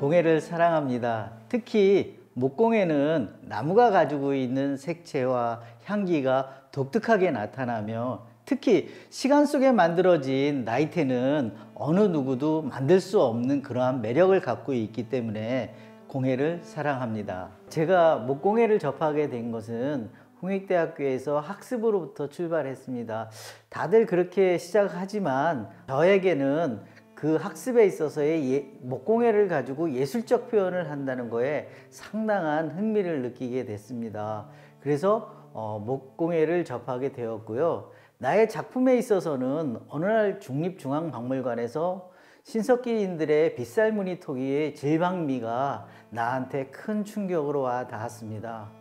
공예를 사랑합니다. 특히 목공예는 나무가 가지고 있는 색채와 향기가 독특하게 나타나며 특히 시간 속에 만들어진 나이테는 어느 누구도 만들 수 없는 그러한 매력을 갖고 있기 때문에 공예를 사랑합니다. 제가 목공예를 접하게 된 것은 홍익대학교에서 학습으로부터 출발했습니다. 다들 그렇게 시작하지만 저에게는 그 학습에 있어서의 목공예를 가지고 예술적 표현을 한다는 거에 상당한 흥미를 느끼게 됐습니다. 그래서 목공예를 접하게 되었고요. 나의 작품에 있어서는 어느 날 국립중앙박물관에서 신석기인들의 빗살무늬 토기의 질방미가 나한테 큰 충격으로 와 닿았습니다.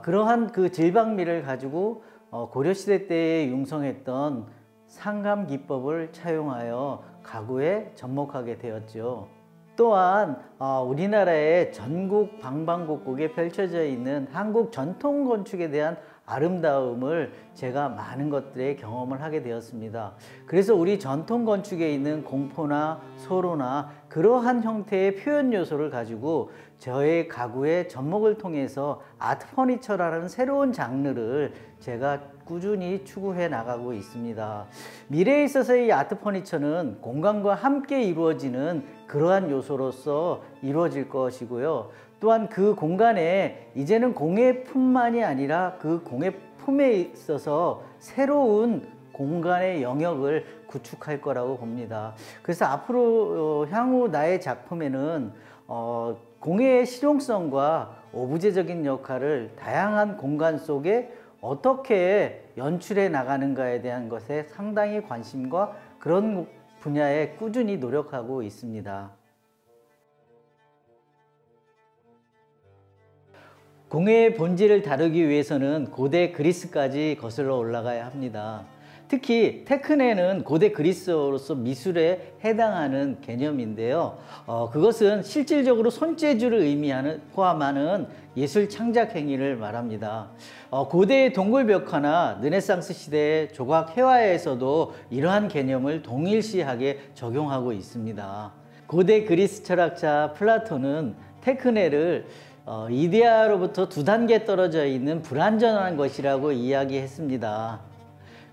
그러한 그 질방미를 가지고 고려시대 때에 융성했던 상감기법을 차용하여 가구에 접목하게 되었죠. 또한 우리나라의 전국 방방곡곡에 펼쳐져 있는 한국 전통 건축에 대한 아름다움을 제가 많은 것들의 경험을 하게 되었습니다. 그래서 우리 전통 건축에 있는 공포나 소로나 그러한 형태의 표현 요소를 가지고 저의 가구의 접목을 통해서 아트 퍼니처라는 새로운 장르를 제가 꾸준히 추구해 나가고 있습니다. 미래에 있어서의 이 아트 퍼니처는 공간과 함께 이루어지는 그러한 요소로서 이루어질 것이고요. 또한 그 공간에 이제는 공예품만이 아니라 그 공예품에 있어서 새로운 공간의 영역을 구축할 거라고 봅니다. 그래서 앞으로 향후 나의 작품에는 공예의 실용성과 오브제적인 역할을 다양한 공간 속에 어떻게 연출해 나가는가에 대한 것에 상당히 관심과 그런 분야에 꾸준히 노력하고 있습니다. 공예의 본질을 다루기 위해서는 고대 그리스까지 거슬러 올라가야 합니다. 특히 테크네는 고대 그리스어로서 미술에 해당하는 개념인데요. 그것은 실질적으로 손재주를 포함하는 예술 창작 행위를 말합니다. 고대의 동굴벽화나 르네상스 시대의 조각 회화에서도 이러한 개념을 동일시하게 적용하고 있습니다. 고대 그리스 철학자 플라톤은 테크네를 이데아로부터 2단계 떨어져 있는 불완전한 것이라고 이야기했습니다.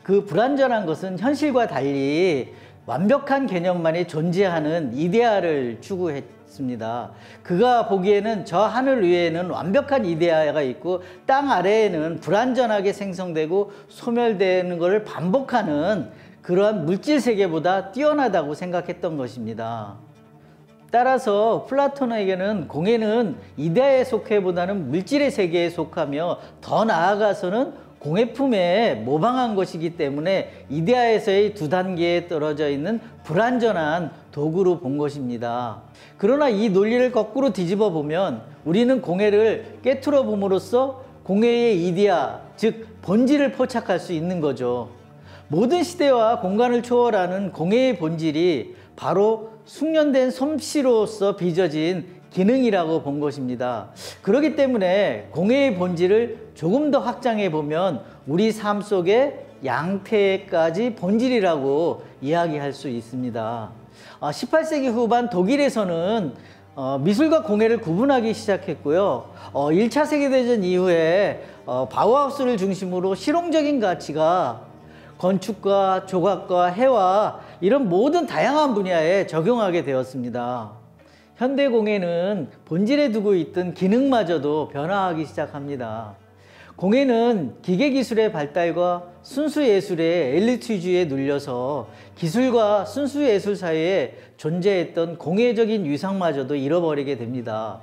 그 불완전한 것은 현실과 달리 완벽한 개념만이 존재하는 이데아를 추구했습니다. 그가 보기에는 저 하늘 위에는 완벽한 이데아가 있고 땅 아래에는 불완전하게 생성되고 소멸되는 것을 반복하는 그러한 물질 세계보다 뛰어나다고 생각했던 것입니다. 따라서 플라톤에게는 공예는 이데아에 속해보다는 물질의 세계에 속하며 더 나아가서는 공예품에 모방한 것이기 때문에 이데아에서의 2단계에 떨어져 있는 불완전한 도구로 본 것입니다. 그러나 이 논리를 거꾸로 뒤집어 보면 우리는 공예를 깨트려 봄으로써 공예의 이데아, 즉 본질을 포착할 수 있는 거죠. 모든 시대와 공간을 초월하는 공예의 본질이 바로 숙련된 솜씨로서 빚어진 기능이라고 본 것입니다. 그렇기 때문에 공예의 본질을 조금 더 확장해 보면 우리 삶 속의 양태까지 본질이라고 이야기할 수 있습니다. 18세기 후반 독일에서는 미술과 공예를 구분하기 시작했고요. 1차 세계대전 이후에 바우하우스를 중심으로 실용적인 가치가 건축과 조각과 해와 이런 모든 다양한 분야에 적용하게 되었습니다. 현대 공예는 본질에 두고 있던 기능마저도 변화하기 시작합니다. 공예는 기계기술의 발달과 순수예술의 엘리트주의에 눌려서 기술과 순수예술 사이에 존재했던 공예적인 위상마저도 잃어버리게 됩니다.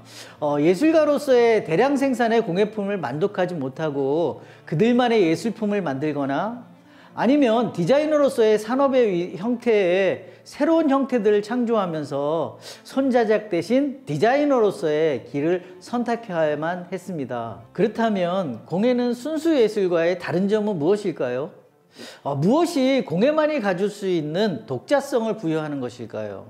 예술가로서의 대량 생산의 공예품을 만족하지 못하고 그들만의 예술품을 만들거나 아니면 디자이너로서의 산업의 형태에 새로운 형태들을 창조하면서 손자작 대신 디자이너로서의 길을 선택해야만 했습니다. 그렇다면 공예는 순수예술과의 다른 점은 무엇일까요? 무엇이 공예만이 가질 수 있는 독자성을 부여하는 것일까요?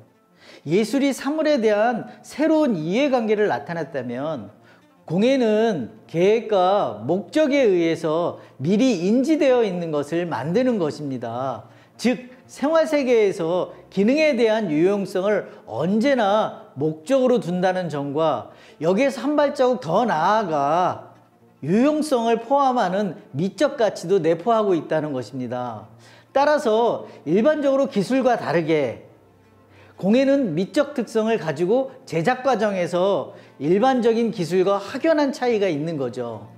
예술이 사물에 대한 새로운 이해관계를 나타냈다면 공예는 계획과 목적에 의해서 미리 인지되어 있는 것을 만드는 것입니다. 즉 생활세계에서 기능에 대한 유용성을 언제나 목적으로 둔다는 점과 여기에서 한 발자국 더 나아가 유용성을 포함하는 미적 가치도 내포하고 있다는 것입니다. 따라서 일반적으로 기술과 다르게 공예는 미적 특성을 가지고 제작 과정에서 일반적인 기술과 확연한 차이가 있는 거죠.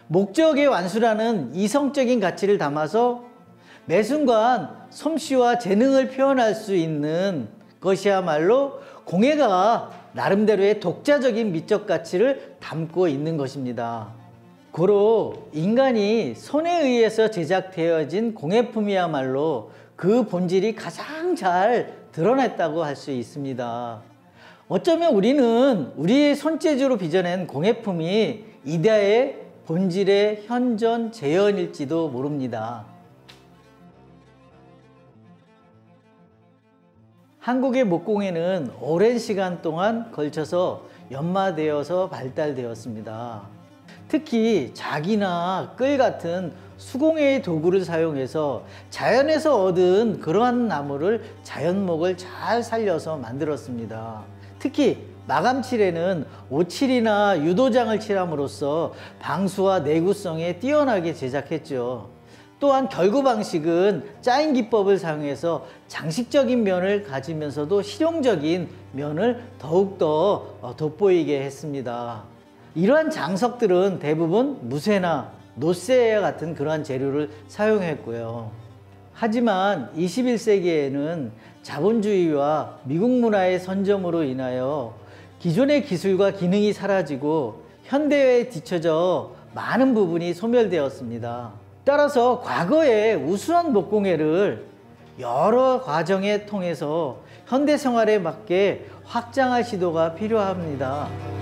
목적의 완수라는 이성적인 가치를 담아서 매 순간 솜씨와 재능을 표현할 수 있는 것이야말로 공예가 나름대로의 독자적인 미적 가치를 담고 있는 것입니다. 고로 인간이 손에 의해서 제작되어진 공예품이야말로 그 본질이 가장 잘 드러냈다고 할 수 있습니다. 어쩌면 우리는 우리의 손재주로 빚어낸 공예품이 이데아의 본질의 현존 재현일지도 모릅니다. 한국의 목공예는 오랜 시간 동안 걸쳐서 연마되어서 발달되었습니다. 특히 작이나 끌 같은 수공예의 도구를 사용해서 자연에서 얻은 그러한 나무를 자연목을 잘 살려서 만들었습니다. 특히 마감칠에는 오칠이나 유도장을 칠함으로써 방수와 내구성에 뛰어나게 제작했죠. 또한 결구 방식은 짜인 기법을 사용해서 장식적인 면을 가지면서도 실용적인 면을 더욱더 돋보이게 했습니다. 이러한 장석들은 대부분 무쇠나 노쇠와 같은 그러한 재료를 사용했고요. 하지만 21세기에는 자본주의와 미국 문화의 선점으로 인하여 기존의 기술과 기능이 사라지고 현대화에 뒤처져 많은 부분이 소멸되었습니다. 따라서 과거의 우수한 목공예를 여러 과정을 통해서 현대 생활에 맞게 확장할 시도가 필요합니다.